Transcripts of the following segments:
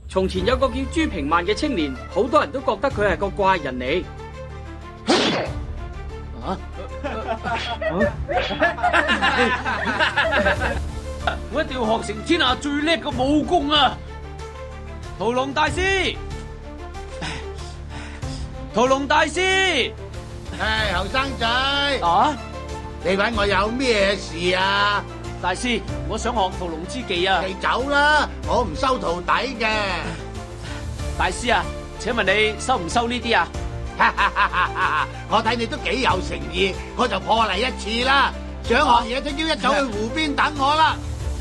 從前有個叫朱平萬嘅青年，好多人都覺得佢係個怪人嚟。我一定要學成天下最叻嘅武功啊！屠龍大師，屠龍大師，唉，後生仔，啊，你搵我有咩事啊？大師，我想學屠龍之技啊！你走啦，我唔收徒弟嘅。大師啊，請問你收唔收呢啲啊？我睇你都幾有誠意，我就破例一次啦。想學嘢，聽朝一早去湖邊等我啦。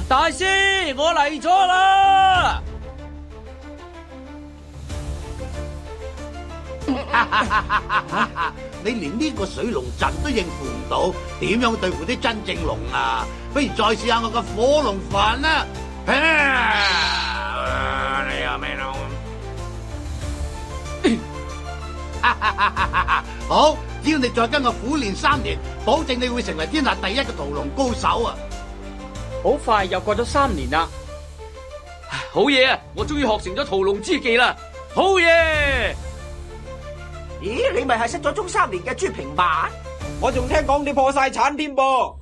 大師，我嚟咗啦！你連呢個水龍陣都應付唔到，點樣對付啲真正龍啊？不如再試下我個火龍飯啦！你有咩龍？好，只要你再跟我苦練3年，保證你會成為天下第一嘅屠龍高手啊！好快又過咗3年啦，好嘢啊！我終於學成咗屠龍之技啦！好嘢！咦，你咪係失咗蹤3年嘅朱平萬？我仲聽講你破晒產添噃。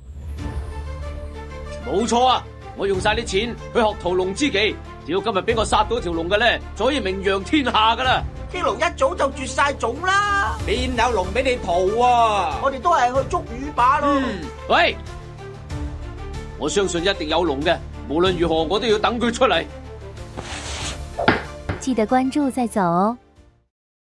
冇錯啊！我用晒啲錢去學屠龍之技，只要今日俾我殺到條龍嘅咧，就可以名揚天下噶啦！啲龍一早就絕晒種啦，邊有龍俾你屠啊？我哋都係去捉魚靶咯。喂，我相信一定有龍嘅，無論如何我都要等佢出嚟。記得關注再走哦。